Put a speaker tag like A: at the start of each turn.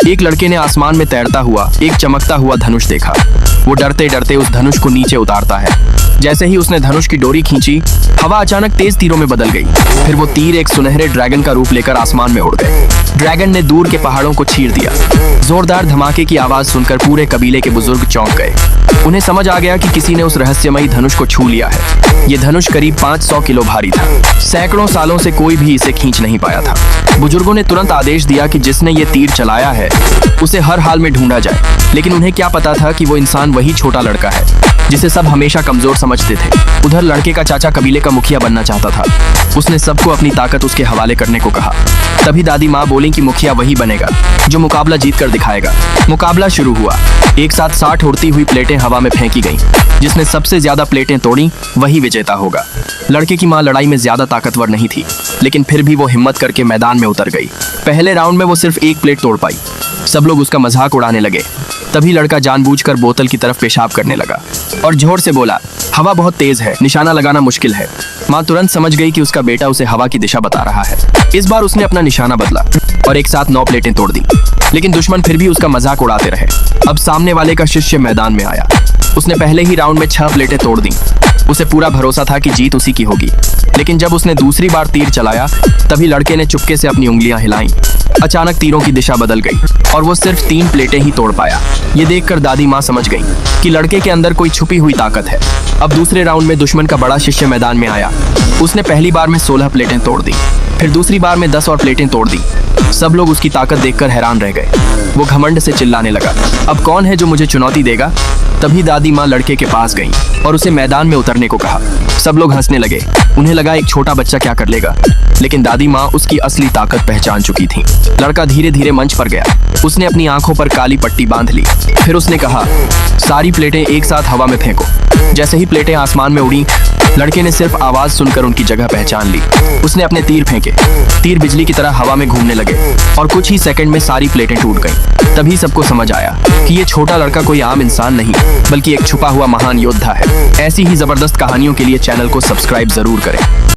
A: एक लड़के ने आसमान में तैरता हुआ एक चमकता हुआ धनुष देखा। वो डरते डरते उस धनुष को नीचे उतारता है। जैसे ही उसने धनुष की डोरी खींची, हवा अचानक तेज तीरों में बदल गई। फिर वो तीर एक सुनहरे ड्रैगन का रूप लेकर आसमान में उड़ गए। ड्रैगन ने दूर के पहाड़ों को चीर दिया। जोरदार धमाके की आवाज सुनकर पूरे कबीले के बुजुर्ग चौंक गए। उन्हें समझ आ गया कि किसी ने उस रहस्यमयी धनुष को छू लिया है। ये धनुष करीब 500 किलो भारी था। सैकड़ों सालों से कोई भी इसे खींच नहीं पाया था। बुजुर्गों ने तुरंत आदेश दिया कि जिसने ये तीर चलाया है उसे हर हाल में ढूंढा जाए। लेकिन उन्हें क्या पता था कि वो इंसान वही छोटा लड़का है जिसे सब हमेशा कमजोर समझते थे। उधर लड़के का चाचा कबीले का मुखिया बनना चाहता था। उसने सबको अपनी ताकत उसके हवाले करने को कहा। तभी दादी माँ बोली कि मुखिया वही बनेगा जो मुकाबला जीत कर दिखाएगा। मुकाबला शुरू हुआ। एक साथ 60 उड़ती हुई प्लेटें हवा में फेंकी गईं। जिसने सबसे ज्यादा प्लेटें तोड़ी वही विजेता होगा। लड़के की माँ लड़ाई में ज्यादा ताकतवर नहीं थी, लेकिन फिर भी वो हिम्मत करके मैदान में उतर गई। पहले राउंड में वो सिर्फ एक प्लेट तोड़ पाई। सब लोग उसका मजाक उड़ाने लगे। तभी लड़का जानबूझकर बोतल की तरफ पेशाब करने लगा और जोर से बोला, हवा बहुत तेज है, निशाना लगाना मुश्किल है। माँ तुरंत समझ गई कि उसका बेटा उसे हवा की दिशा बता रहा है। इस बार उसने अपना निशाना बदला और एक साथ 9 प्लेटें तोड़ दी। लेकिन दुश्मन फिर भी उसका मजाक उड़ाते रहे। अब सामने वाले का शिष्य मैदान में आया। उसने पहले ही राउंड में 6 प्लेटें तोड़ दी। उसे पूरा भरोसा था कि जीत उसी की होगी। लेकिन जब उसने दूसरी बार तीर चलाया, तभी लड़के ने चुपके से अपनी उंगलियां हिलाईं। अचानक तीरों की दिशा बदल गई और वो सिर्फ 3 प्लेटें ही तोड़ पाया। ये देखकर दादी माँ समझ गई कि लड़के के अंदर कोई छुपी हुई ताकत है। अब दूसरे राउंड में दुश्मन का बड़ा शिष्य मैदान में आया। उसने पहली बार में 16 प्लेटें तोड़ दी, फिर दूसरी बार में 10 और प्लेटें तोड़ दी। सब लोग उसकी ताकत देखकर हैरान रह गए। वो घमंड से चिल्लाने लगा, अब कौन है जो मुझे चुनौती देगा? तभी दादी माँ लड़के के पास गई और उसे मैदान में उतरने को कहा। सब लोग हंसने लगे। उन्हें लगा एक छोटा बच्चा क्या कर लेगा, लेकिन दादी माँ उसकी असली ताकत पहचान चुकी थी। लड़का धीरे धीरे मंच पर गया। उसने अपनी आंखों पर काली पट्टी बांध ली। फिर उसने कहा, सारी प्लेटें एक साथ हवा में फेंको। जैसे ही प्लेटें आसमान में उड़ी, लड़के ने सिर्फ आवाज सुनकर उनकी जगह पहचान ली। उसने अपने तीर फेंके। तीर बिजली की तरह हवा में घूमने लगे और कुछ ही सेकंड में सारी प्लेटें टूट गईं। तभी सबको समझ आया कि ये छोटा लड़का कोई आम इंसान नहीं, बल्कि एक छुपा हुआ महान योद्धा है। ऐसी ही जबरदस्त कहानियों के लिए चैनल को सब्सक्राइब जरूर करें।